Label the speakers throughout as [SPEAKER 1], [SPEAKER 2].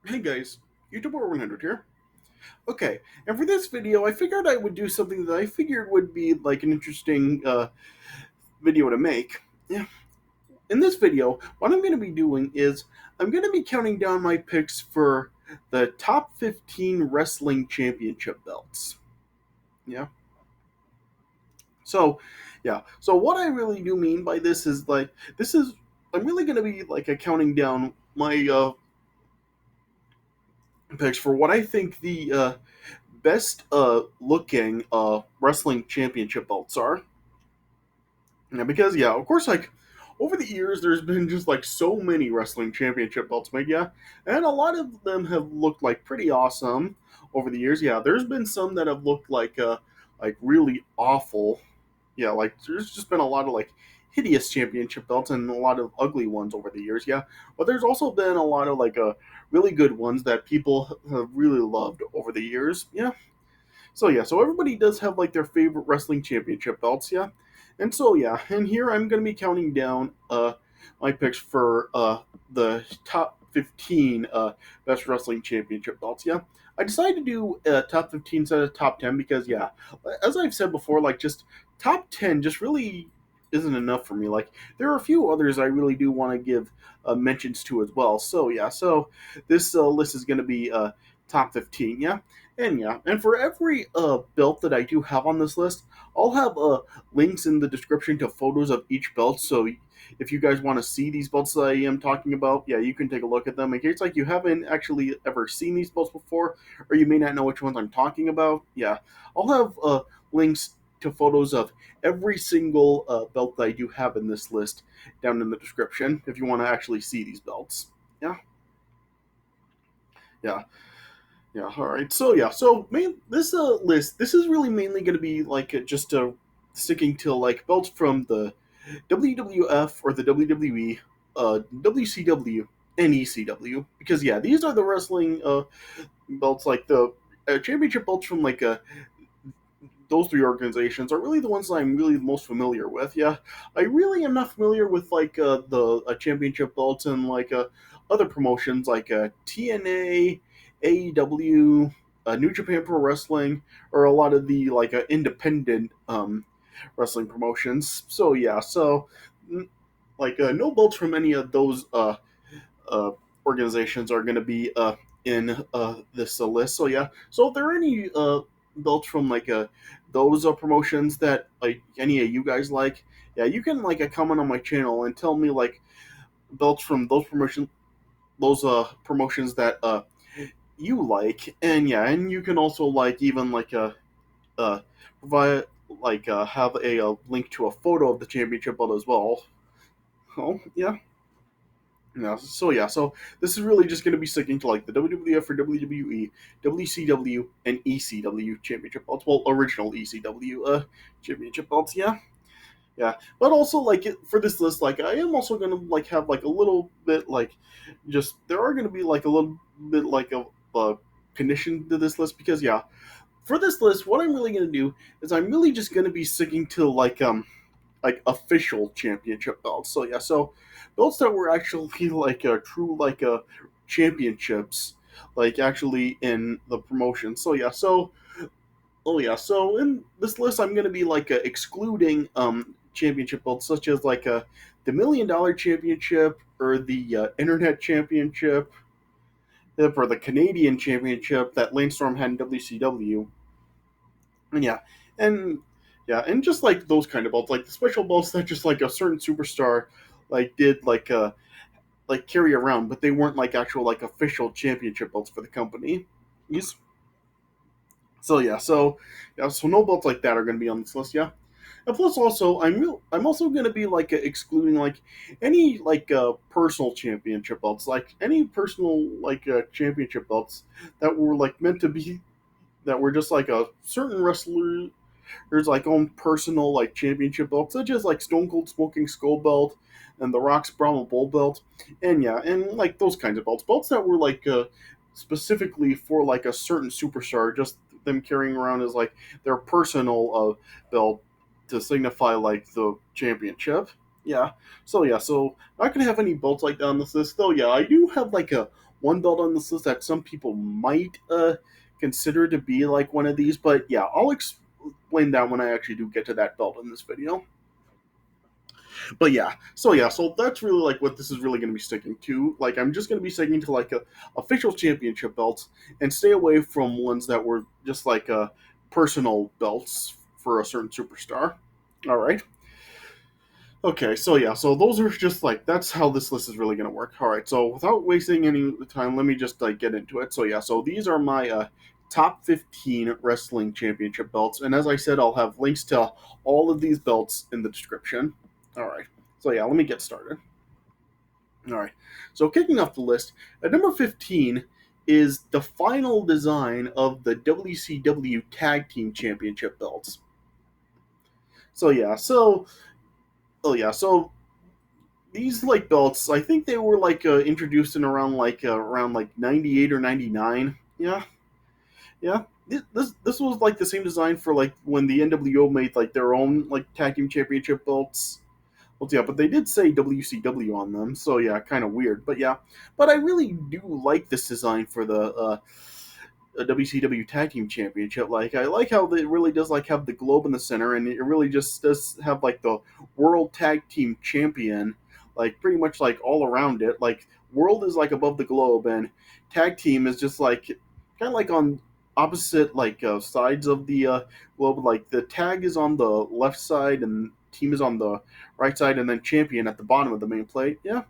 [SPEAKER 1] Hey guys, YouTuber 100 here. Okay, and for this video, I figured I would do something that I figured would be like an interesting video to make. Yeah. In this video, what I'm going to be doing is I'm going to be counting down my picks for the top 15 wrestling championship belts. Yeah. So, yeah. So what I really do mean by this is this is I'm really going to be like counting down my picks for what I think the best looking wrestling championship belts are. Yeah, because yeah, of course, like over the years, there's been just like so many wrestling championship belts made, yeah, and a lot of them have looked like pretty awesome over the years. Yeah, there's been some that have looked like really awful. Yeah, like there's just been a lot of like hideous championship belts and a lot of ugly ones over the years. Yeah, but there's also been a lot of really good ones that people have really loved over the years. Yeah, so yeah, so everybody does have like their favorite wrestling championship belts, yeah. And so yeah, and here I'm gonna be counting down my picks for the top 15 best wrestling championship belts, yeah. I decided to do top 15 instead of top 10 because yeah, as I've said before, like just top 10 just really isn't enough for me. Like there are a few others I really do want to give mentions to as well. So yeah, so this list is going to be top 15, yeah. And yeah, and for every belt that I do have on this list, I'll have links in the description to photos of each belt. So if you guys want to see these belts that I am talking about, yeah, you can take a look at them. In case like you haven't actually ever seen these belts before, or you may not know which ones I'm talking about, yeah, I'll have links to photos of every single belt that I do have in this list down in the description if you want to actually see these belts. Yeah, yeah. Yeah, all right. So yeah, so this list this is really mainly going to be like just sticking to like belts from the WWF or the WWE, WCW, and ECW because yeah, these are the wrestling belts like the championship belts from those three organizations are really the ones that I'm really most familiar with. Yeah, I really am not familiar with the championship belts and other promotions like TNA, AEW, New Japan Pro Wrestling, or a lot of the independent wrestling promotions. So yeah, so no belts from any of those uh, organizations are going to be in this list. So yeah, so if there are any belts from those promotions that like any of you guys like, yeah, you can comment on my channel and tell me like belts from those promotions that you like, and yeah, and you can also even uh provide have a link to a photo of the championship belt as well. Oh yeah. Yeah, so yeah, so this is really just going to be sticking to like the WWF or WWE, WCW, and ECW championship belts. Well, original ECW championship belts, yeah, yeah. But also for this list, like I am also going to have like a little bit just there are going to be like a little bit a condition to this list because yeah, for this list, what I'm really going to do is I'm really just going to be sticking to official championship belts. So yeah, so belts that were actually true championships, like actually in the promotion. So yeah, so oh yeah, so in this list I'm gonna be excluding championship belts such as the $1 million championship or the internet championship or the Canadian championship that Lane Storm had in WCW. And yeah, and yeah, and just like those kind of belts, like the special belts that just like a certain superstar did carry around, but they weren't like actual official championship belts for the company. Yes. So yeah, so yeah, so no belts like that are going to be on this list. Yeah, and plus also I'm also going to be excluding any personal championship belts, like any personal championship belts that were meant to be that were just like a certain wrestler there's own personal championship belts, such as Stone Cold Smoking Skull belt and the Rock's Brahma Bull belt, and yeah, and those kinds of belts that were specifically for a certain superstar, just them carrying around as their personal belt to signify the championship. Yeah. So yeah, so not gonna have any belts like that on this list though. Yeah, I do have one belt on this list that some people might consider to be like one of these, but yeah, I'll explain that when I actually do get to that belt in this video. But so that's really like what this is really going to be sticking to. Like, I'm just going to be sticking to like a official championship belts and stay away from ones that were just like personal belts for a certain superstar. All right. Okay, so those are just like that's how this list is really gonna work. All right, so without wasting any time, let me just like get into it. So these are my top 15 wrestling championship belts, and as I said, I'll have links to all of these belts in the description. All right, let me get started. All right, so kicking off the list at number 15 is the final design of the WCW Tag Team Championship belts. So yeah, so oh yeah, so these like belts, I think they were like introduced in around like 98 or 99. Yeah, yeah. This was like the same design for like when the NWO made like their own like tag team championship belts. Well, yeah, but they did say WCW on them, so yeah, kind of weird. But yeah, but I really do like this design for the WCW Tag Team Championship. Like, I like how it really does like have the globe in the center, and it really just does have like the World Tag Team Champion, like pretty much like all around it. Like, World is like above the globe, and Tag Team is just like kind of like on opposite like sides of the globe. Like, the tag is on the left side, and team is on the right side, and then champion at the bottom of the main plate. Yeah,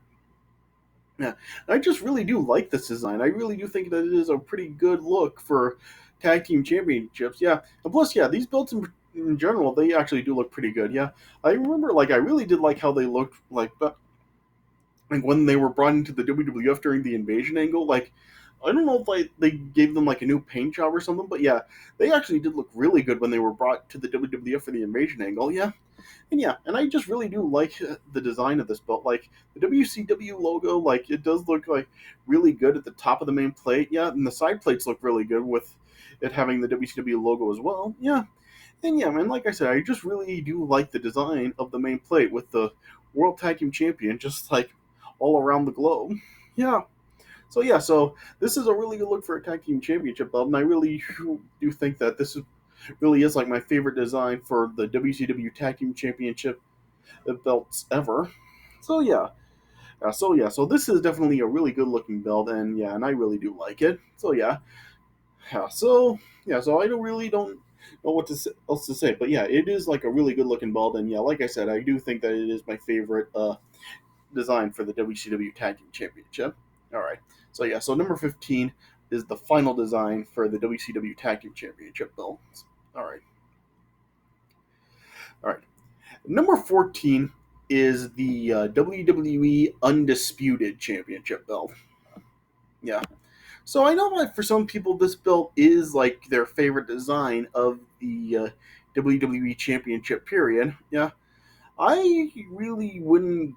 [SPEAKER 1] yeah, I just really do like this design. I really do think that it is a pretty good look for tag team championships. Yeah, and plus, yeah, these belts in general they actually do look pretty good. Yeah, I remember like I really did like how they looked like when they were brought into the WWF during the invasion angle. Like, I don't know if like they gave them like a new paint job or something, but yeah, they actually did look really good when they were brought to the WWF for the invasion angle. Yeah, and I just really do like the design of this belt. Like, the WCW logo, like it does look like really good at the top of the main plate. Yeah, and the side plates look really good with it having the WCW logo as well. Yeah, and yeah, man, like I said, I just really do like the design of the main plate with the World Tag Team Champion just like all around the globe. Yeah. So this is a really good look for a tag team championship belt, and I really do think that really is like my favorite design for the WCW Tag Team Championship belts ever. So so this is definitely a really good looking belt, and yeah, and I really do like it. So I don't know what else to say, but yeah, it is like a really good looking belt, and yeah, like I said, I do think that it is my favorite design for the WCW Tag Team Championship. All right, so number 15 is the final design for the WCW Tag Team Championship belts. All right, all right. Number 14 is the WWE Undisputed Championship belt. Yeah. So I know that for some people, this belt is like their favorite design of the WWE Championship period. Yeah. I really wouldn't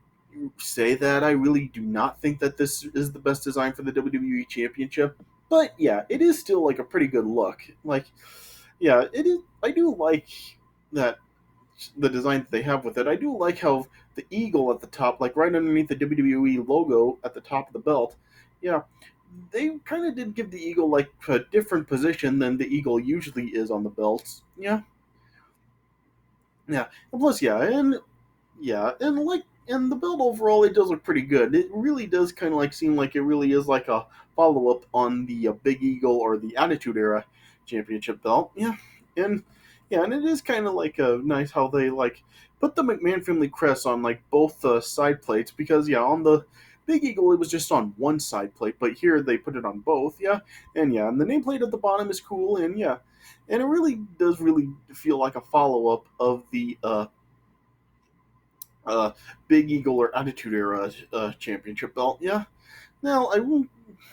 [SPEAKER 1] say that. I really do not think that this is the best design for the WWE Championship. But yeah, it is still like a pretty good look. Like, yeah, it is. I do like that the design that they have with it. I do like how the eagle at the top, like right underneath the WWE logo at the top of the belt, yeah, they kind of did give the eagle like a different position than the eagle usually is on the belts. Yeah, and plus, and the belt overall, it does look pretty good. It really does kind of like seem like it really is like a follow up on the Big Eagle or the Attitude Era championship belt. And and it is kind of like nice how they like put the McMahon family crest on like both side plates, because yeah, on the Big Eagle it was just on one side plate, but here they put it on both. And the nameplate at the bottom is cool, and yeah, and it really does really feel like a follow up of the uh, Big Eagle or Attitude Era championship belt. Yeah. Now I won't.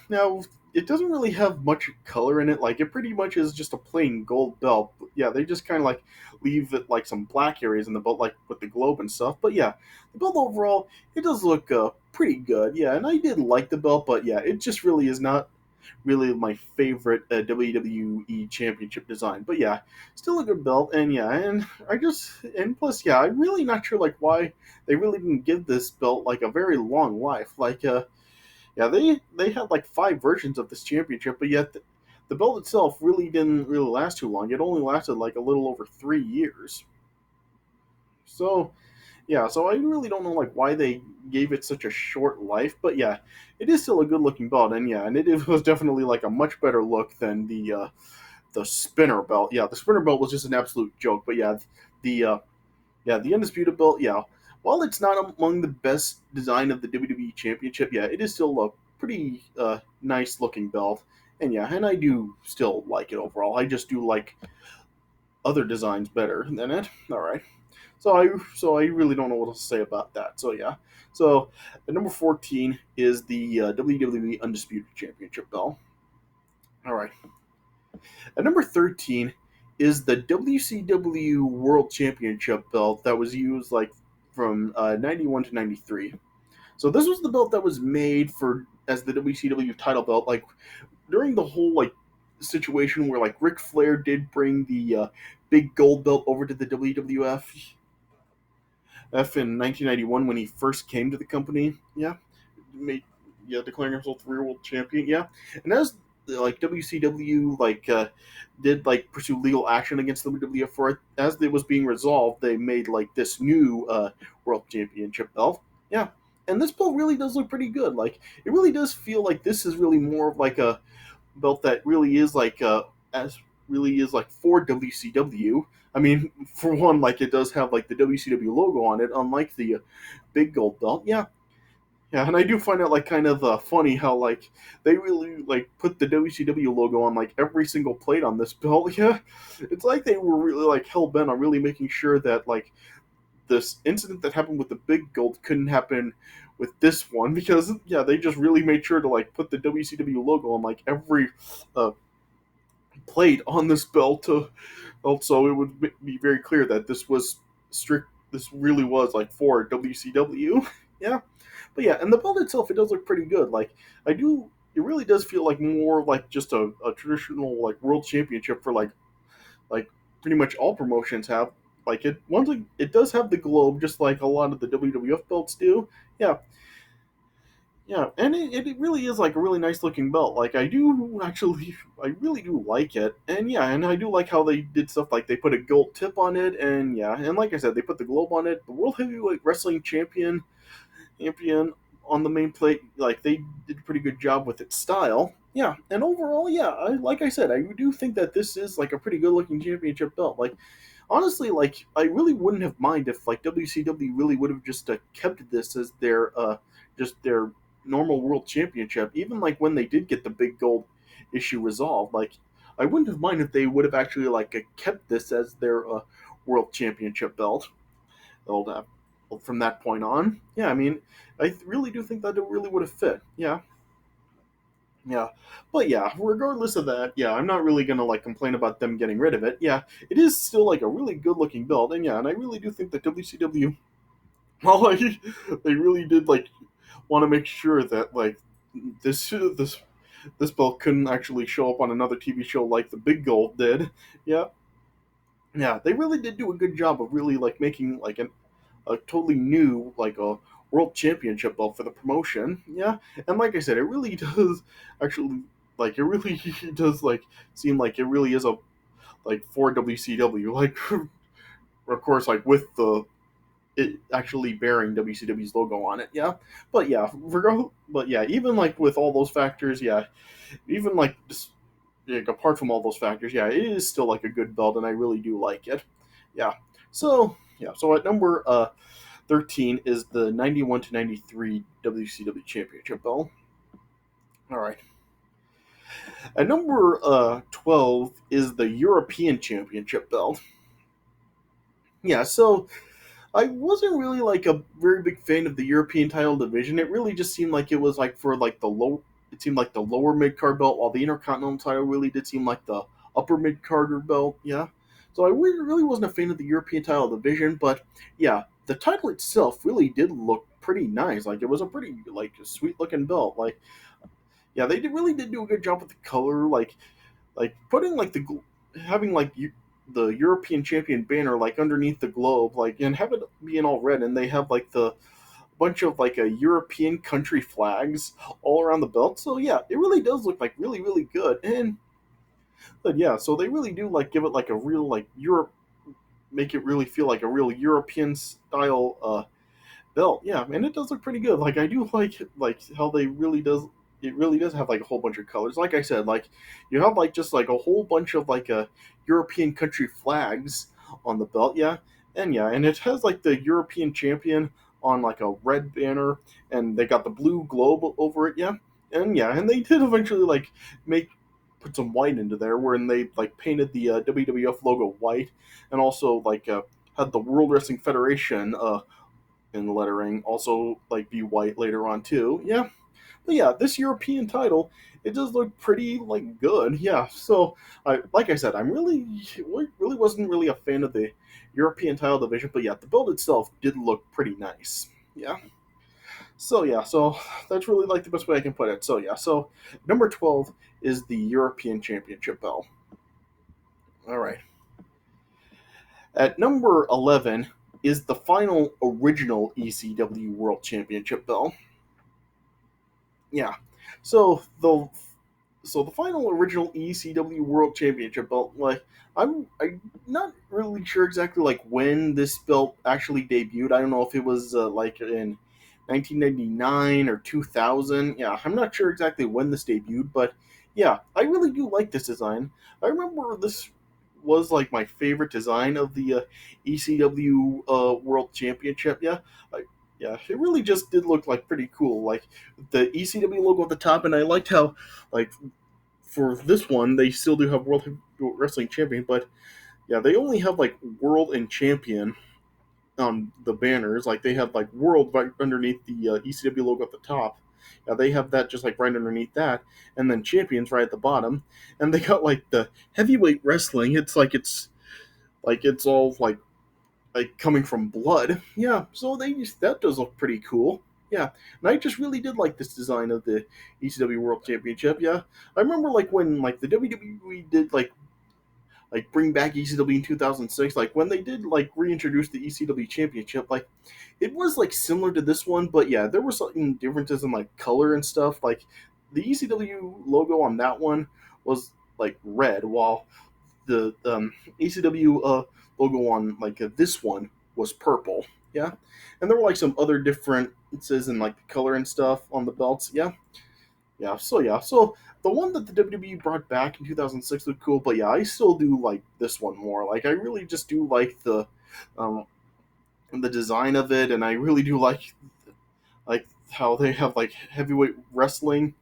[SPEAKER 1] Now it doesn't really have much color in it. Like, it pretty much is just a plain gold belt. But yeah, they just kind of like leave it like some black areas in the belt, like with the globe and stuff. But yeah, the belt overall it does look pretty good. Yeah, and I did like the belt, but yeah, it just really is not really my favorite WWE Championship design. But yeah, still a good belt, and yeah, and plus yeah, I'm really not sure like why they really didn't give this belt like a very long life. yeah, they had like 5 versions of this championship, but yet the belt itself really didn't really last too long. It only lasted like a little over 3 years. So yeah, so I really don't know like why they gave it such a short life, but yeah, it is still a good looking belt, and yeah, and it was definitely like a much better look than the spinner belt. Yeah, the spinner belt was just an absolute joke, but yeah, the the undisputed belt. Yeah, while it's not among the best design of the WWE Championship, yeah, it is still a pretty nice looking belt, and yeah, and I do still like it overall. I just do like other designs better than it. All right. So I really don't know what to say about that. So yeah. So at number 14 is the WWE Undisputed Championship belt. All right. At number 13 is the WCW World Championship belt that was used like from 91 to 93. So this was the belt that was made for as the WCW title belt like during the whole like situation where like Ric Flair did bring the big gold belt over to the WWF in 1991 when he first came to the company. Yeah, made declaring himself the real world champion. Yeah, and as like WCW did like pursue legal action against the WWF for it, as it was being resolved, they made like this new world championship belt. Yeah, and this belt really does look pretty good. Like it really does feel like this is really more of like a belt that really is like as really is like for WCW. I mean, for one, like it does have like the WCW logo on it, unlike the big gold belt. Yeah, yeah, and I do find it like kind of funny how like they really like put the WCW logo on like every single plate on this belt. Yeah, it's like they were really like hell bent on really making sure that like this incident that happened with the big gold couldn't happen with this one because yeah, they just really made sure to like put the WCW logo on like every uh, plate on this belt to also it would be very clear that this was strict. This really was like for WCW. Yeah, but yeah, and the belt itself, it does look pretty good. Like I do, it really does feel like more like just a traditional like world championship for like pretty much all promotions have. Like it, one thing, it does have the globe, just like a lot of the WWF belts do. Yeah, yeah, and it really is like a really nice looking belt. Like I do actually, I really do like it, and yeah, and I do like how they did stuff like they put a gold tip on it, and yeah, and like I said, they put the globe on it. The World Heavyweight Wrestling champion on the main plate. Like they did a pretty good job with its style. Yeah, and overall, yeah, like I said, I do think that this is like a pretty good looking championship belt. Like honestly, like I really wouldn't have mind if like WCW really would have just kept this as their just their normal world championship. Even like when they did get the big gold issue resolved, like I wouldn't have mind if they would have actually like kept this as their world championship belt. They'll from that point on. Yeah, I mean, I really do think that it really would have fit. Yeah, yeah, but yeah, regardless of that, yeah, I'm not really gonna like complain about them getting rid of it. Yeah, it is still like a really good looking belt, and yeah, and I really do think that WCW, well, like, they really did like want to make sure that like this belt couldn't actually show up on another TV show like the Big Gold did. Yeah, yeah, they really did do a good job of really like making like a totally new like a world championship belt for the promotion. Yeah, and like I said, it really does actually like it really does like seem like it really is a like for WCW. Like of course like with the it actually bearing WCW's logo on it. Yeah, but yeah, even like with all those factors, yeah, even like just like, apart from all those factors, yeah, it is still like a good belt, and I really do like it. Yeah. So yeah, so at number 13 is the 91 to 93 WCW Championship belt. All right. At number 12 is the European Championship belt. Yeah, so I wasn't really like a very big fan of the European title division. It really just seemed like it was like for like the low. It seemed like the lower mid card belt, while the Intercontinental title really did seem like the upper mid carder belt. Yeah, so I really wasn't a fan of the European title division, but yeah, the title itself really did look pretty nice. Like it was a pretty like sweet looking belt. Like yeah, they really did do a good job with the color. Like putting like having like the European champion banner like underneath the globe, like and have it being all red, and they have like bunch of like a European country flags all around the belt. So yeah, it really does look like really really good. And but yeah, so they really do like give it like a real like Europe, make it really feel like a real European style belt. Yeah, and it does look pretty good. Like I do like how they really does. It really does have like a whole bunch of colors. Like I said, like you have like just like a whole bunch of like European country flags on the belt. Yeah, and it has like the European champion on like a red banner, and they got the blue globe over it. Yeah, and they did eventually like make put some white into there, wherein they like painted the WWF logo white, and also like had the World Wrestling Federation in the lettering also like be white later on too. Yeah, but yeah, this European title, it does look pretty like good. Yeah, so I like I said, I'm really wasn't really a fan of the European title division, but yeah, the belt itself did look pretty nice. Yeah. So yeah, so that's really like the best way I can put it. So yeah, so number 12 is the European Championship belt. All right. At number 11 is the final original ECW World Championship belt. Yeah. So the final original ECW World Championship belt, like I'm not really sure exactly like when this belt actually debuted. I don't know if it was like in 1999 or 2000. Yeah, I'm not sure exactly when this debuted, but yeah, I really do like this design. I remember this was like my favorite design of the ECW World Championship. Yeah, it really just did look like pretty cool. Like the ECW logo at the top, and I liked how like for this one they still do have World Wrestling Champion, but yeah, they only have like World and Champion on the banners. Like they have like World right underneath the ECW logo at the top. Yeah, they have that just like right underneath that, and then Champions right at the bottom, and they got like the heavyweight wrestling. It's like it's all like coming from blood. Yeah, so that does look pretty cool. Yeah, and I just really did like this design of the ECW World Championship. Yeah, I remember like when like the WWE did like bring back ECW in 2006, like when they did like reintroduce the ECW Championship, like it was like similar to this one, but yeah, there were some differences in like color and stuff. Like the ECW logo on that one was like red, while the ECW logo on like this one was purple. Yeah, and there were like some other differences in like the color and stuff on the belts. Yeah. So the one that the WWE brought back in 2006 looked cool, but yeah, I still do like this one more. Like I really just do like um, the design of it, and I really do like how they have like heavyweight wrestling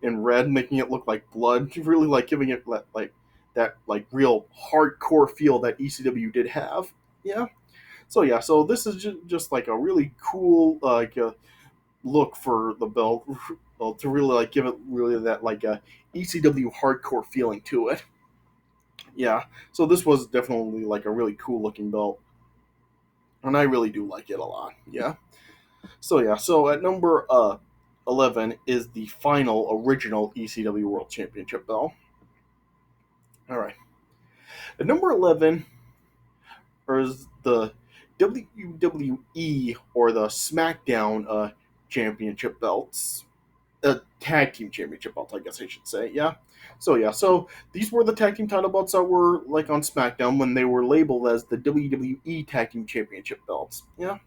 [SPEAKER 1] in red, making it look like blood. Really like giving it like that like real hardcore feel that ECW did have. Yeah. So yeah, so this is just like a really cool look for the belt, well, to really like give it really that like a ECW hardcore feeling to it. Yeah. So this was definitely like a really cool looking belt, and I really do like it a lot. Yeah. So yeah. So at number 11 is the final original ECW World Championship belt. All right. At number 11 is the WWE or the SmackDown Championship belts. Tag team championship belts, I guess I should say. So these were the tag team title belts that were like on SmackDown when they were labeled as the WWE Tag Team Championship belts. Yeah.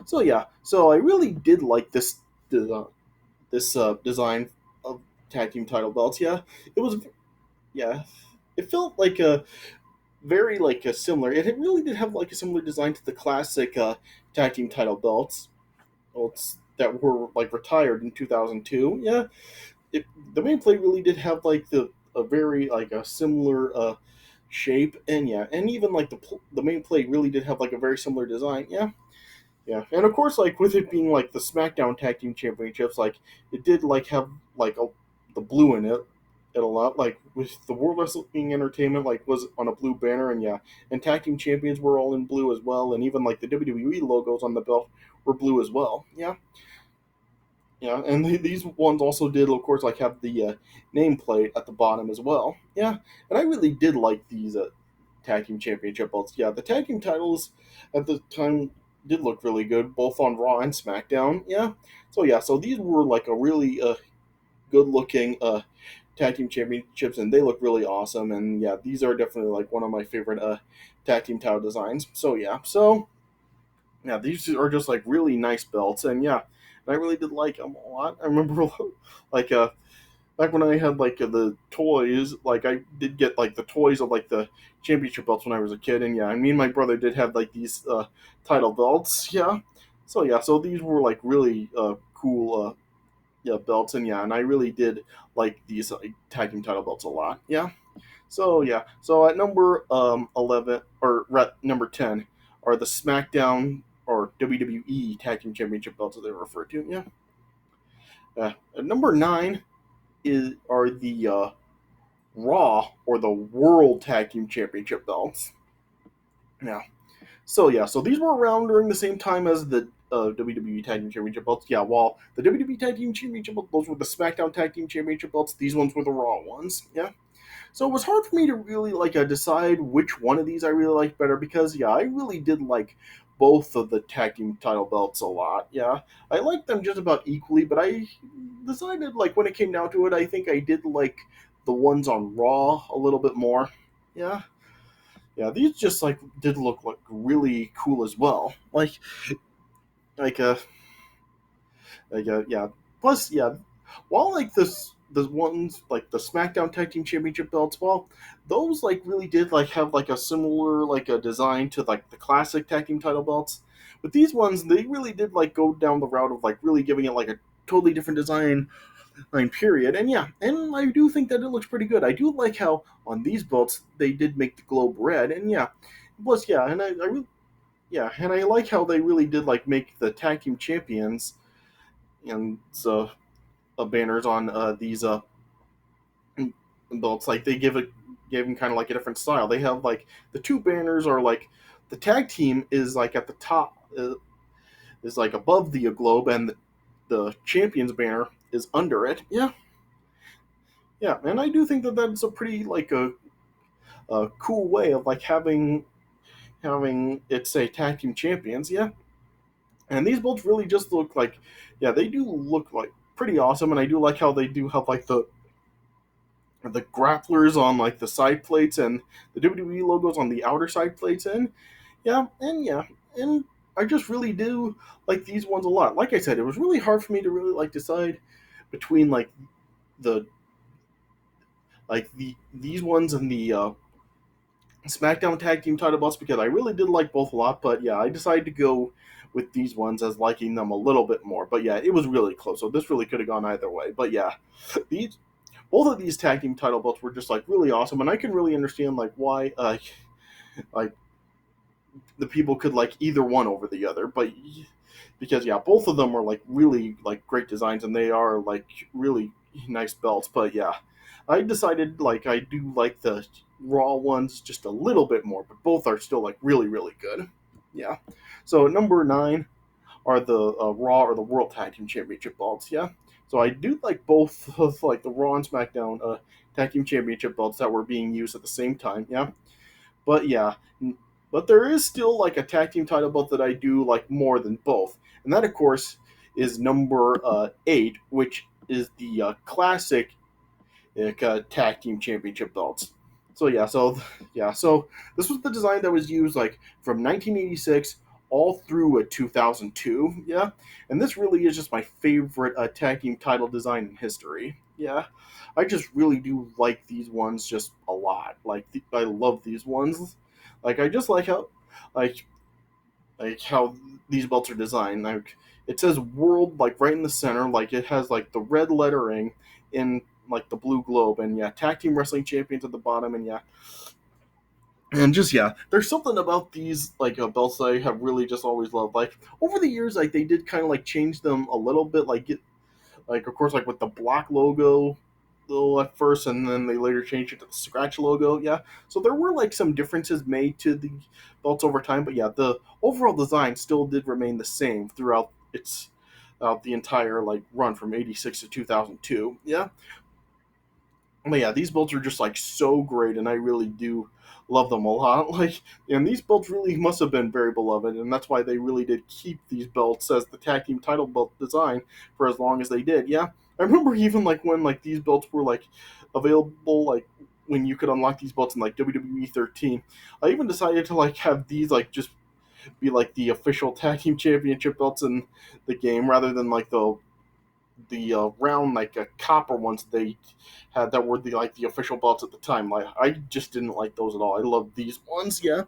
[SPEAKER 1] So I really did like this design of tag team title belts. Yeah. It was yeah. It felt like a very like a similar. It really did have like a similar design to the classic tag team title belts that were like retired in 2002. Yeah, the main plate really did have like the a very like a similar shape, and yeah, and even like the main plate really did have like a very similar design. Yeah, and of course like with it being like the SmackDown Tag Team Championships, like it did like have like the blue in it a lot. Like with the World Wrestling Entertainment like was on a blue banner, and yeah, and Tag Team Champions were all in blue as well, and even like the WWE logos on the belt were blue as well. Yeah, and these ones also did, of course, like have the nameplate at the bottom as well. Yeah, and I really did like these tag team championship belts. Yeah, the tag team titles at the time. did look really good, both on Raw and SmackDown. Yeah. So yeah, so these were like a really good looking tag team championships, and they look really awesome. And yeah, these are definitely like one of my favorite tag team title designs. So yeah, yeah, these are just like really nice belts, and yeah, I really did like them a lot. I remember like back when I had like the toys, like I did get like the toys of like the championship belts when I was a kid, and yeah, me and my brother did have like these title belts. Yeah, so yeah, so these were like really cool yeah belts, and yeah, and I really did like these tag team title belts a lot. Yeah. So yeah, so at number 11 or number 10 are the SmackDown or WWE Tag Team Championship belts that they refer to. Yeah. At number 9 is are the Raw or the World Tag Team Championship belts. Yeah. So yeah, so these were around during the same time as the WWE Tag Team Championship belts. Yeah, while the WWE Tag Team Championship belts, those were the SmackDown Tag Team Championship belts. These ones were the Raw ones. Yeah. So it was hard for me to really like decide which one of these I really liked better because yeah, I really did like both of the tag team title belts a lot. Yeah, I liked them just about equally, but I decided like when it came down to it, I think I did like the ones on Raw a little bit more. Yeah, yeah, these just like did look like really cool as well. Like yeah. Plus, yeah, while like this the ones like the SmackDown Tag Team Championship belts, well, those like really did like have like a similar like a design to like the classic tag team title belts. But these ones, they really did like go down the route of like really giving it like a totally different design line period. And yeah, and I do think that it looks pretty good. I do like how on these belts they did make the globe red, and yeah, plus yeah, and I really yeah, and I like how they really did like make the tag team champions and so banners on these belts. Like they gave them kind of like a different style. They have like the two banners are like the tag team is like at the top is like above the globe, and the champions banner is under it. Yeah, yeah, and I do think that that's a pretty like a cool way of like having it say tag team champions. Yeah, and these belts really just look like yeah they do look like pretty awesome, and I do like how they do have like the grapplers on like the side plates and the WWE logos on the outer side plates. And yeah, and I just really do like these ones a lot. Like I said, it was really hard for me to really like decide between the these ones and the SmackDown Tag Team title belts because I really did like both a lot. But yeah, I decided to go with these ones as liking them a little bit more. But yeah, it was really close. So this really could have gone either way. But yeah, these both of these tag team title belts were just like really awesome, and I can really understand like why like the people could like either one over the other, but because yeah, both of them are like really like great designs, and they are like really nice belts. But yeah, I decided like I do like the Raw ones just a little bit more, but both are still like really good. Yeah. So number 9 are the Raw or the World Tag Team Championship belts. Yeah. So I do like both of like the Raw and SmackDown Tag Team Championship belts that were being used at the same time. Yeah. But yeah, but there is still like a tag team title belt that I do like more than both, and that of course is number 8, which is the classic tag team championship belts. So yeah, so yeah, so this was the design that was used like from 1986 all through 2002. Yeah, and this really is just my favorite tag team title design in history. Yeah, I just really do like these ones just a lot. Like I love these ones. Like I just like like how these belts are designed. Like it says world like right in the center. Like it has like the red lettering in like the blue globe, and yeah, tag team wrestling champions at the bottom, and yeah, and just yeah, there's something about these like belts that I have really just always loved. Like over the years, like they did kind of like change them a little bit. Like of course like with the black logo though at first, and then they later changed it to the scratch logo. Yeah, so there were like some differences made to the belts over time, but yeah, the overall design still did remain the same throughout its the entire like run from '86 to 2002. Yeah, But yeah, these belts are just like so great, and I really do love them a lot. Like, and these belts really must have been very beloved, and that's why they really did keep these belts as the tag team title belt design for as long as they did. Yeah, I remember even like when like these belts were like available, like when you could unlock these belts in like WWE 13. I even decided to like have these like just be like the official tag team championship belts in the game rather than like the round like copper ones they had that were the like the official belts at the time. Like I just didn't like those at all. I love these ones. Yeah,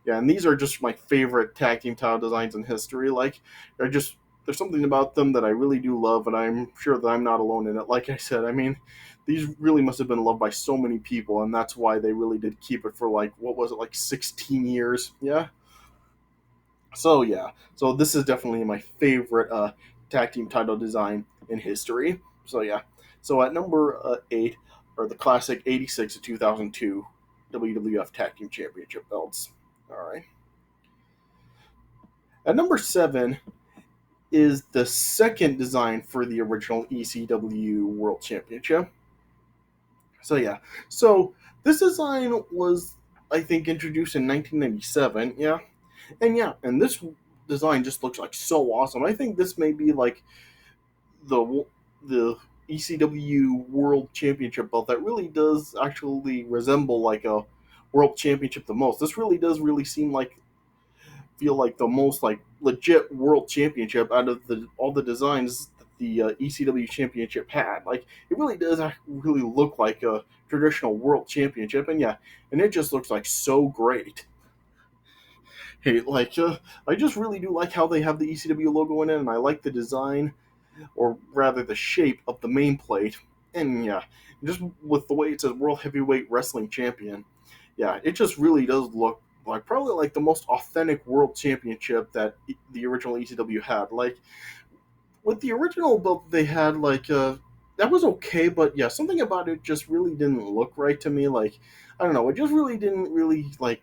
[SPEAKER 1] yeah, and these are just my favorite tag team title designs in history. Like they're just there's something about them that I really do love, and I'm sure that I'm not alone in it. Like I said, I mean, these really must have been loved by so many people, and that's why they really did keep it for like what was it like 16 years? Yeah. So yeah, so this is definitely my favorite tag team title design in history. So yeah, so at number 8 are the classic '86 to 2002 WWF Tag Team Championship belts. All right. At number 7 is the second design for the original ECW World Championship. So yeah, so this design was I think introduced in 1997. Yeah, and yeah, and this design just looks like so awesome. I think this may be like the ECW World Championship belt that really does actually resemble like a World Championship the most. This really does really seem like feel like the most like legit World Championship out of the all the designs that the ECW Championship had. Like it really does really look like a traditional World Championship, and yeah, and it just looks like so great. Hey, like I just really do like how they have the ECW logo in it, and I like the design or rather the shape of the main plate. And yeah, just with the way it says World Heavyweight Wrestling Champion, yeah, it just really does look like probably like the most authentic World Championship that the original ECW had. Like with the original belt they had, like that was okay, but yeah, something about it just really didn't look right to me. Like I don't know, it just really didn't really like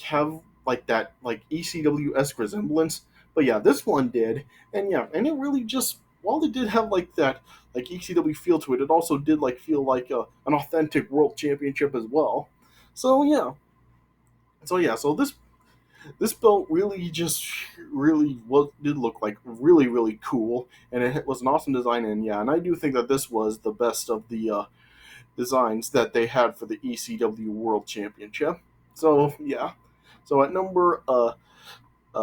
[SPEAKER 1] have like that like ECW esque resemblance. But yeah, this one did, and yeah, and it really just while it did have like that like ECW feel to it, it also did like feel like an authentic world championship as well. So yeah, so this belt really just really was did look like really cool, and it was an awesome design. And yeah, and I do think that this was the best of the designs that they had for the ECW World Championship. So yeah, so at number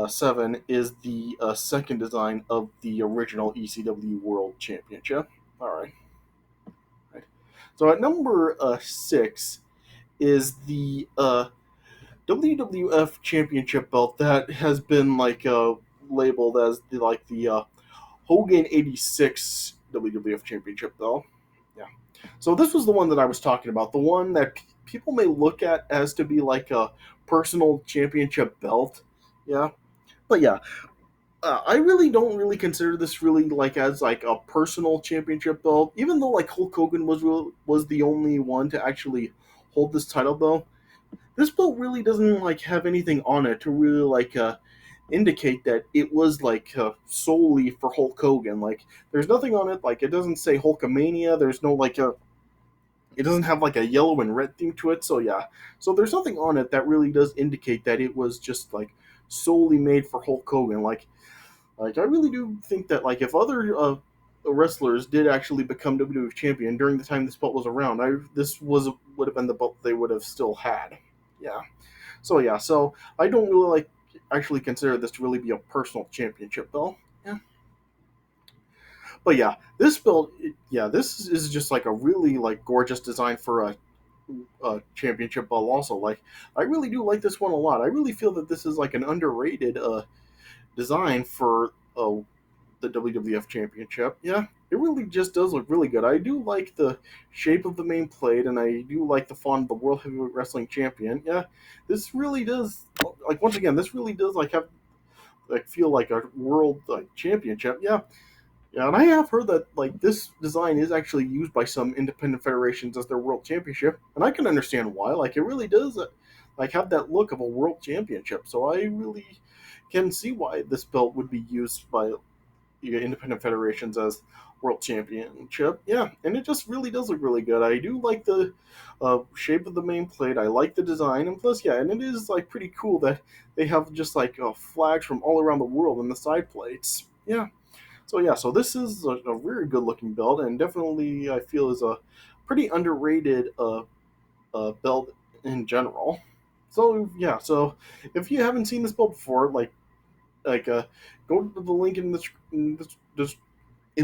[SPEAKER 1] 7 is the second design of the original ECW World Championship. All right. Right. So at number 6 is the WWF Championship belt that has been like labeled as the Hogan '86 WWF Championship belt. Yeah. So this was the one that I was talking about, the one that people may look at as to be like a personal championship belt. Yeah. But yeah, I really don't really consider this really like as like a personal championship belt, even though like Hulk Hogan was the only one to actually hold this title belt. This belt really doesn't like have anything on it to really like indicate that it was like solely for Hulk Hogan. Like there's nothing on it. Like it doesn't say Hulkamania. There's no like a. It doesn't have like a yellow and red theme to it. So yeah. So there's nothing on it that really does indicate that it was just like solely made for Hulk Hogan. Like I really do think that like if other wrestlers did actually become WWF champion during the time this belt was around, this was would have been the belt they would have still had. Yeah. So yeah. So I don't really like actually consider this to really be a personal championship belt. Yeah. But yeah, this belt, yeah, this is just like a really like gorgeous design for a championship belt. Also, like I really do like this one a lot. I really feel that this is like an underrated design for the WWF Championship. Yeah, it really just does look really good. I do like the shape of the main plate, and I do like the font of the World Heavyweight Wrestling Champion. Yeah, this really does like once again, this really does like have like feel like a world like championship. Yeah. Yeah, and I have heard that like this design is actually used by some independent federations as their world championship, and I can understand why. Like it really does like have that look of a world championship. So I really can see why this belt would be used by independent federations as World Championship. Yeah, and it just really does look really good. I do like the shape of the main plate. I like the design, and plus, yeah, and it is like pretty cool that they have just like flags from all around the world in the side plates. Yeah. So yeah, so this is a very good looking belt, and definitely I feel is a pretty underrated belt in general. So yeah, so if you haven't seen this belt before, like go to the link in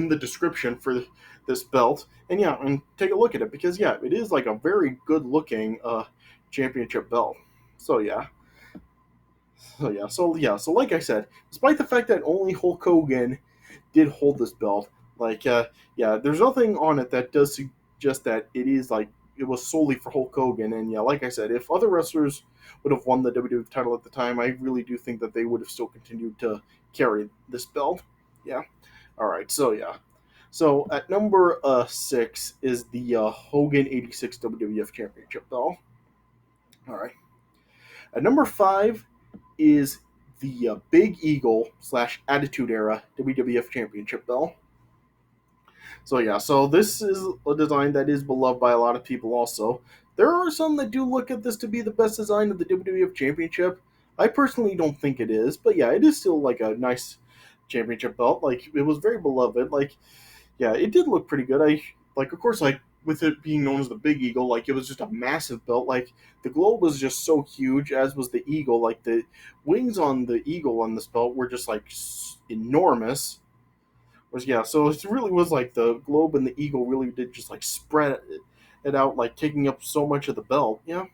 [SPEAKER 1] the description for this belt, and yeah, and take a look at it because yeah, it is like a very good looking championship belt. So yeah, so like I said, despite the fact that only Hulk Hogan did hold this belt, like yeah, there's nothing on it that does suggest that it is like it was solely for Hulk Hogan. And yeah, like I said, if other wrestlers would have won the WWE title at the time, I really do think that they would have still continued to carry this belt. Yeah. All right. So yeah. So at number 6 is the Hogan '86 WWF Championship belt. All right. At number 5 is the Big Eagle slash Attitude Era WWF Championship belt. So yeah, so this is a design that is beloved by a lot of people. Also, there are some that do look at this to be the best design of the WWF Championship. I personally don't think it is, but yeah, it is still like a nice championship belt. Like it was very beloved. Like yeah, it did look pretty good. I like, of course, like with it being known as the Big Eagle, like it was just a massive belt. Like the globe was just so huge, as was the eagle. Like the wings on the eagle on this belt were just like enormous. Was yeah, so it really was like the globe and the eagle really did just like spread it out, like taking up so much of the belt. Yeah,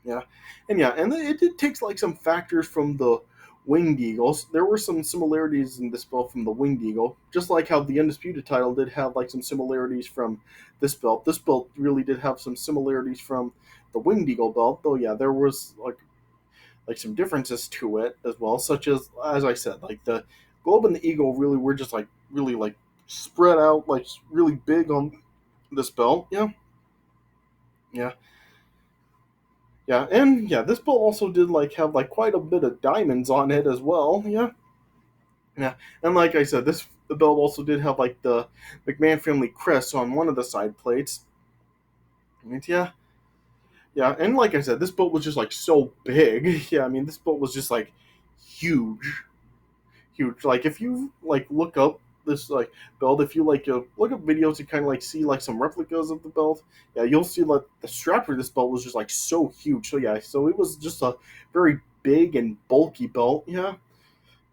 [SPEAKER 1] yeah, and it did take like some factors from the Winged Eagles. There were some similarities in this belt from the Winged Eagle, just like how the Undisputed title did have like some similarities from this belt. This belt really did have some similarities from the Winged Eagle belt, though. Yeah, there was like some differences to it as well, such as I said, like the globe and the eagle really were just like really like spread out, like really big on this belt. Yeah, yeah, yeah, and yeah, this belt also did like have like quite a bit of diamonds on it as well. Yeah, yeah, and like I said, this the belt also did have like the McMahon family crest on one of the side plates. And yeah, yeah, and like I said, this belt was just like so big. Yeah, I mean, this belt was just like huge. Huge. Like if you like look up this like belt, if you like look up videos to kind of like see like some replicas of the belt, yeah, you'll see like the strap for this belt was just like so huge. So yeah, so it was just a very big and bulky belt. Yeah,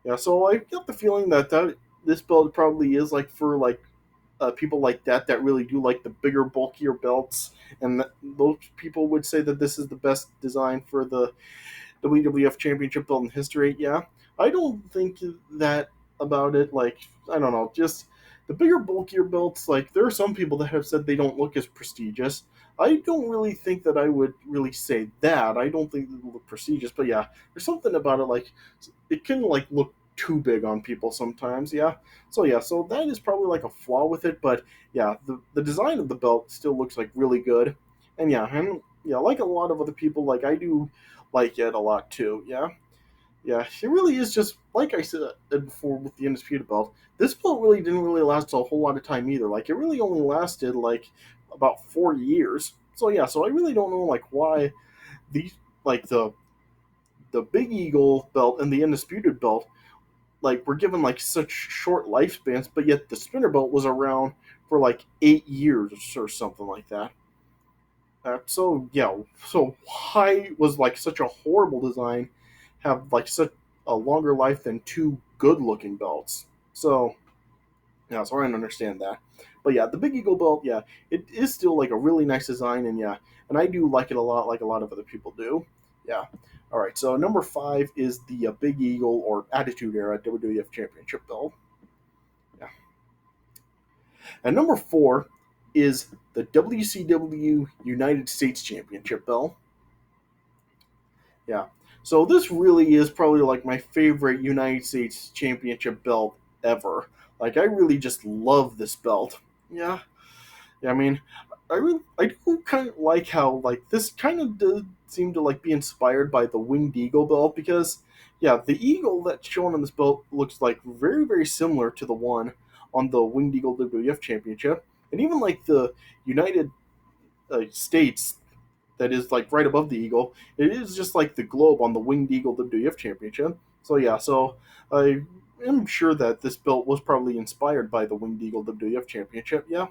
[SPEAKER 1] yeah. So I get the feeling that this belt probably is like for like people like that really do like the bigger, bulkier belts, and those people would say that this is the best design for the WWF Championship belt in history. Yeah, I don't think that about it. Like I don't know, just the bigger, bulkier belts. Like there are some people that have said they don't look as prestigious. I don't really think that I would really say that. I don't think they look prestigious, but yeah, there's something about it. Like it can like look too big on people sometimes. Yeah. So yeah, so that is probably like a flaw with it. But yeah, the design of the belt still looks like really good. And yeah, like a lot of other people, like I do like it a lot too. Yeah, yeah, it really is just like I said before with the Undisputed belt. This belt really didn't really last a whole lot of time either. Like it really only lasted like about 4 years. So yeah, so I really don't know like why these like the Big Eagle belt and the Undisputed belt like were given like such short lifespans, but yet the Spinner belt was around for like 8 years or something like that. So yeah, so why was like such a horrible design have like such a longer life than two good looking belts? So yeah, so I don't understand that. But yeah, the Big Eagle belt, yeah, it is still like a really nice design, and yeah, and I do like it a lot, like a lot of other people do. Yeah. All right, so number 5 is the Big Eagle or Attitude Era WWF Championship belt. Yeah. And number 4 is the WCW United States Championship belt. Yeah. So this really is probably like my favorite United States Championship belt ever. Like I really just love this belt. Yeah. Yeah, I mean, I do kind of like how like this kind of does seem to like be inspired by the Winged Eagle belt because yeah, the eagle that's shown on this belt looks like very similar to the one on the Winged Eagle WWF Championship, and even like the United States that is like right above the eagle. It is just like the globe on the Winged Eagle WWF Championship. So yeah, so I am sure that this belt was probably inspired by the Winged Eagle WWF Championship. Yeah,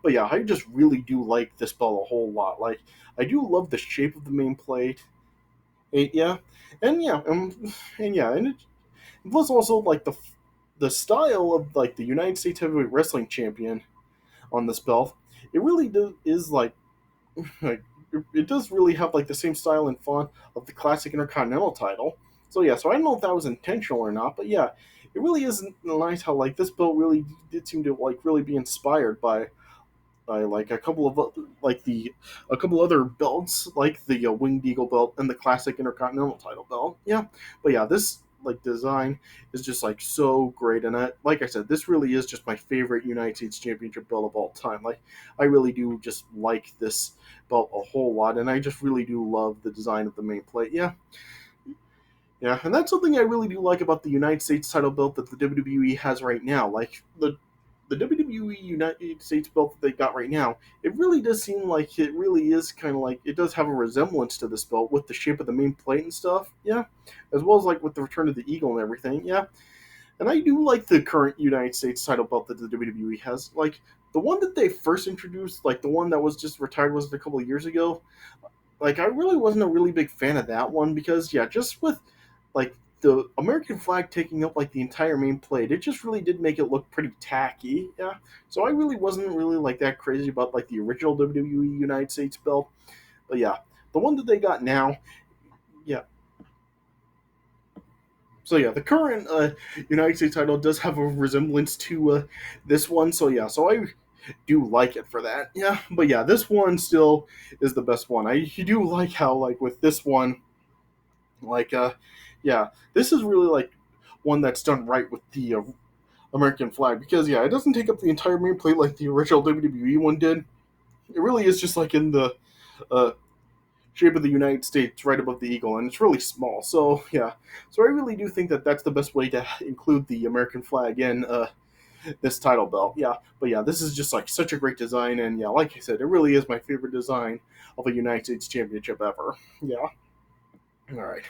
[SPEAKER 1] but yeah, I just really do like this belt a whole lot. Like I do love the shape of the main plate. Yeah, and yeah, and plus also like the style of like the United States Heavyweight Wrestling Champion on this belt. It really is like it does really have like the same style and font of the classic Intercontinental title. So yeah, so I don't know if that was intentional or not, but yeah, it really is nice how like this belt really did seem to like really be inspired by like a couple of like the a couple other belts like the Winged Eagle belt and the classic Intercontinental title belt. Yeah, but yeah, this like design is just like so great, and like I said, this really is just my favorite United States Championship belt of all time. Like I really do just like this belt a whole lot, and I just really do love the design of the main plate. Yeah, yeah, and that's something I really do like about the United States title belt that the WWE has right now. Like the WWE United States belt that they got right now, it really does seem like it really is kind of like it does have a resemblance to this belt with the shape of the main plate and stuff. Yeah, as well as like with the return of the eagle and everything. Yeah, and I do like the current United States title belt that the WWE has. Like the one that they first introduced, like the one that was just retired, was a couple of years ago. Like I really wasn't a really big fan of that one because yeah, just with like the American flag taking up like the entire main plate, it just really did make it look pretty tacky. Yeah, so I really wasn't really like that crazy about like the original WWE United States belt. But yeah, the one that they got now, yeah. So yeah, the current United States title does have a resemblance to this one. So yeah, so I do like it for that. Yeah, but yeah, this one still is the best one. I do like how like with this one, like yeah, this is really like one that's done right with the American flag because yeah, it doesn't take up the entire main plate like the original WWE one did. It really is just like in the uh, shape of the United States right above the eagle, and it's really small. So yeah, so I really do think that that's the best way to include the American flag in this title belt. Yeah, but yeah, this is just like such a great design, and yeah, like I said, it really is my favorite design of a United States Championship ever. Yeah. All right.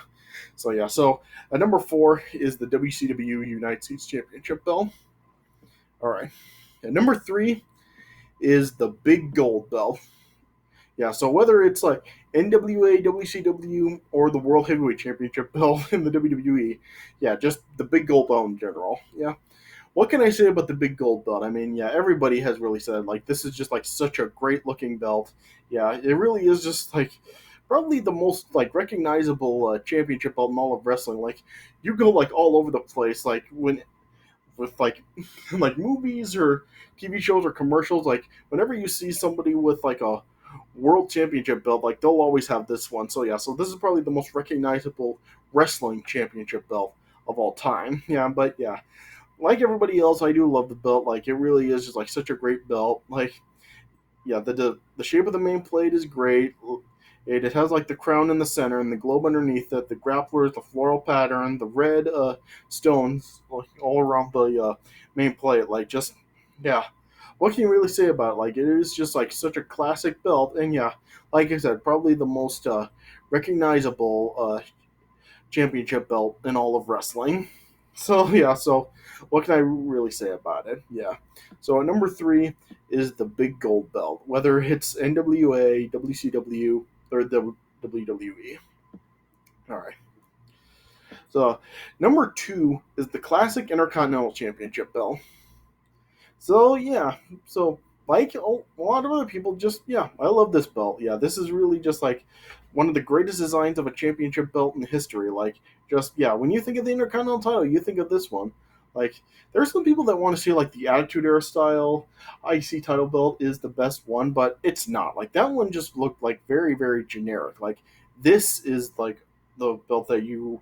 [SPEAKER 1] So yeah, so number 4 is the WCW United States Championship belt. All right. And number 3 is the Big Gold belt. Yeah, so whether it's like NWA, WCW, or the World Heavyweight Championship belt in the WWE, yeah, just the Big Gold belt in general. Yeah. What can I say about the Big Gold belt? I mean, yeah, everybody has really said like this is just like such a great looking belt. Yeah, it really is just like probably the most like recognizable championship belt in all of wrestling. Like you go like all over the place, like when with like like movies or TV shows or commercials, like whenever you see somebody with like a world championship belt, like they'll always have this one. So yeah, so this is probably the most recognizable wrestling championship belt of all time. Yeah, but yeah, like everybody else, I do love the belt. Like it really is just like such a great belt. Like yeah, the shape of the main plate is great. It has like the crown in the center and the globe underneath it, the grapplers, the floral pattern, the red stones like, all around the main plate. Like just yeah, what can you really say about it? Like it is just like such a classic belt, and yeah, like I said, probably the most recognizable championship belt in all of wrestling. So yeah, so what can I really say about it? Yeah. So at number 3 is the Big Gold belt, whether it's NWA, WCW, or the WWE. All right. So number 2 is the classic Intercontinental Championship belt. So yeah, so like a lot of other people, just yeah, I love this belt. Yeah, this is really just like one of the greatest designs of a championship belt in history. Like just yeah, when you think of the Intercontinental title, you think of this one. Like there's some people that want to see like the Attitude Era style IC title belt is the best one, but it's not. Like that one just looked like very generic. Like this is like the belt that you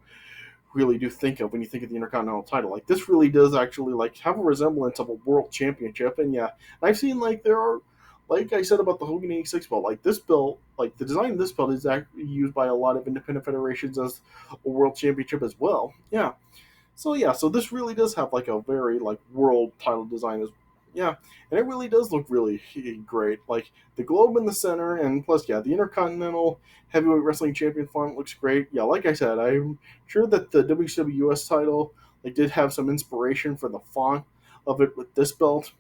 [SPEAKER 1] really do think of when you think of the Intercontinental title. Like this really does actually like have a resemblance of a world championship. And yeah, I've seen like there are like I said about the Hogan 86 belt, like this belt, like the design of this belt is actually used by a lot of independent federations as a world championship as well. Yeah. So yeah, so this really does have like a very like world title design as yeah, and it really does look really great. Like the globe in the center, and plus yeah, the Intercontinental Heavyweight Wrestling Champion font looks great. Yeah, like I said, I'm sure that the WCWUS title like did have some inspiration for the font of it with this belt.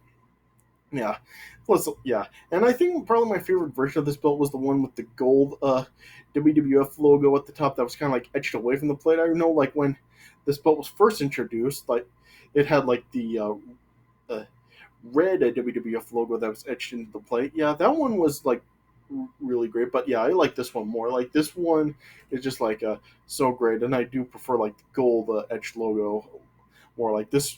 [SPEAKER 1] Yeah, plus yeah, and I think probably my favorite version of this belt was the one with the gold WWF logo at the top that was kind of like etched away from the plate. I know like when this belt was first introduced, like it had like the red WWF logo that was etched into the plate. Yeah, that one was like really great. But yeah, I like this one more. Like this one is just like so great, and I do prefer like the gold etched logo more. Like this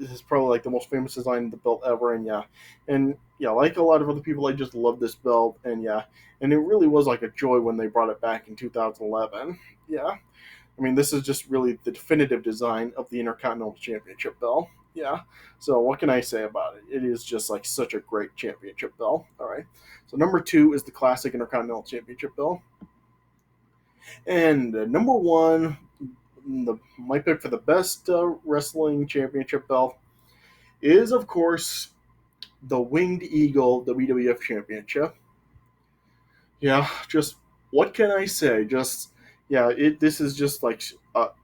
[SPEAKER 1] is probably like the most famous design of the belt ever. And yeah, like a lot of other people, I just love this belt. And yeah, and it really was like a joy when they brought it back in 2011. Yeah. I mean, this is just really the definitive design of the Intercontinental Championship belt. Yeah. So what can I say about it? It is just like such a great championship belt. All right. So number two is the classic Intercontinental Championship belt, and number one, my pick for the best wrestling championship belt is of course the Winged Eagle WWF Championship. Yeah, just what can I say? Just yeah, it this is just like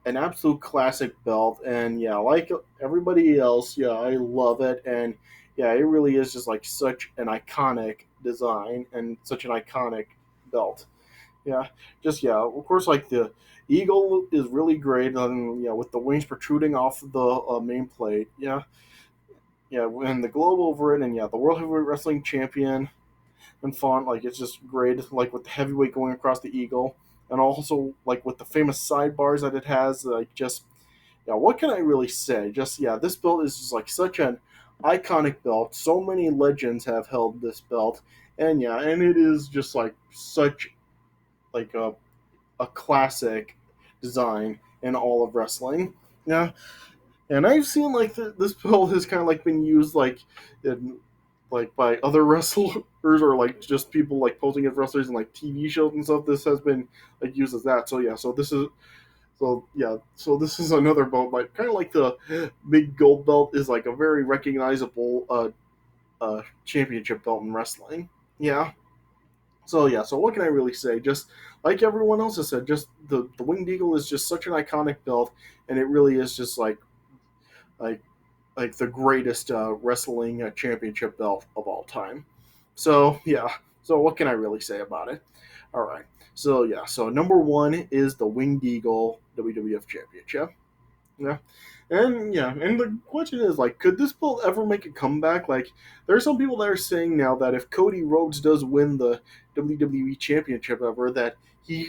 [SPEAKER 1] an absolute classic belt, and yeah, like everybody else, yeah, I love it, and yeah, it really is just like such an iconic design and such an iconic belt. Yeah, just yeah, of course, like the eagle is really great, and yeah, with the wings protruding off the main plate. Yeah, yeah, and the globe over it, and yeah, the World Heavyweight Wrestling Champion and font. Like it's just great. Like with the heavyweight going across the eagle, and also like with the famous sidebars that it has. Like just yeah, what can I really say? Just yeah, this belt is just like such an iconic belt. So many legends have held this belt, and yeah, and it is just like such like a classic design in all of wrestling. Yeah, and I've seen like this belt has kind of like been used in like by other wrestlers or like just people like posing as wrestlers in like TV shows and stuff. This has been like used as that. So yeah, so this is another belt like kind of like the big gold belt is like a very recognizable championship belt in wrestling. Yeah. So yeah, so what can I really say? Just like everyone else has said, just the Winged Eagle is just such an iconic belt, and it really is just like like the greatest wrestling championship belt of all time. So yeah, so what can I really say about it? All right, so yeah, so number one is the Winged Eagle WWF Championship. Yeah. And the question is like, could this belt ever make a comeback? Like, there are some people that are saying now that if Cody Rhodes does win the WWE Championship ever, that he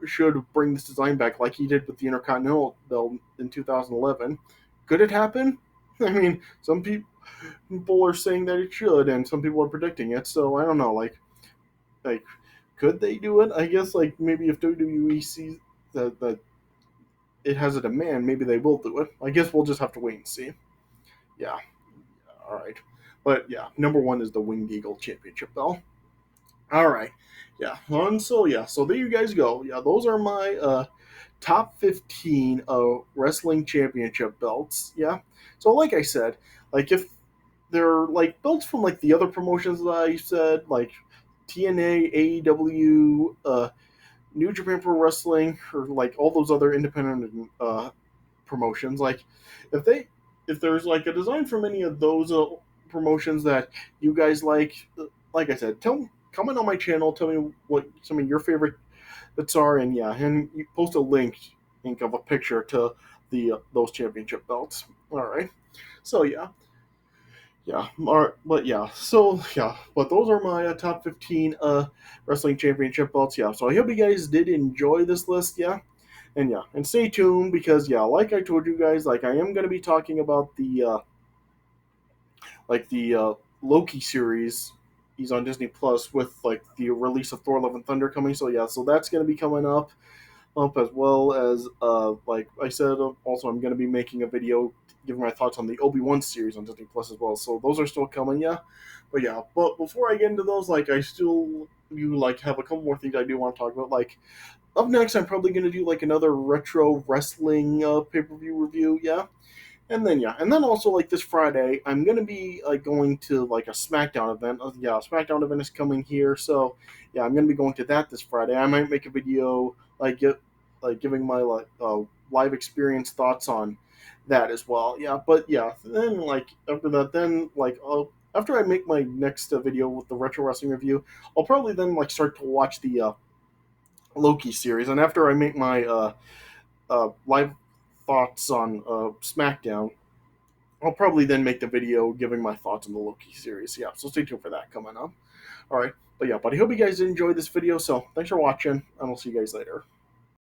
[SPEAKER 1] should bring this design back like he did with the Intercontinental belt in 2011. Could it happen? I mean, some people are saying that it should, and some people are predicting it. So I don't know. Like, could they do it? I guess like maybe if WWE sees that it has a demand, maybe they will do it. I guess we'll just have to wait and see. Yeah, all right. But yeah, number one is the Winged Eagle Championship belt. All right. Yeah. And so yeah, so there you guys go. Yeah, those are my top 15 wrestling championship belts. Yeah. So like I said, like if they're like belts from like the other promotions that I said, like TNA, AEW, New Japan Pro Wrestling, or like all those other independent promotions. Like if there's like a design from any of those promotions that you guys like I said, comment on my channel. Tell me what some of your favorite bits are, and yeah, and you post a link of a picture to the those championship belts. All right. So yeah. Yeah, but yeah, so yeah, but those are my top 15 wrestling championship belts. Yeah, so I hope you guys did enjoy this list. Yeah, and stay tuned because yeah, like I told you guys, like I am gonna be talking about the Loki series. He's on Disney Plus with like the release of Thor: Love and Thunder coming. So yeah, so that's gonna be coming up as well as like I said. Also, I'm gonna be making a video giving my thoughts on the Obi-Wan series on Disney Plus as well. So those are still coming. But before I get into those, like I still you like have a couple more things I do want to talk about, like up next, I'm probably gonna do like another retro wrestling pay-per-view review. Yeah. And then yeah, and then also like this Friday, I'm gonna be like going to like a SmackDown event. Yeah, a SmackDown event is coming here, so yeah, I'm gonna be going to that this Friday. I might make a video like giving my like live experience thoughts on that as well. Yeah, but yeah, then like after that, then like after I make my next video with the retro wrestling review, I'll probably then like start to watch the Loki series, and after I make my live thoughts on SmackDown, I'll probably then make the video giving my thoughts on the Loki series. Yeah, so stay tuned for that coming up. All right, but yeah, but I hope you guys enjoyed this video. So thanks for watching, and I'll see you guys later.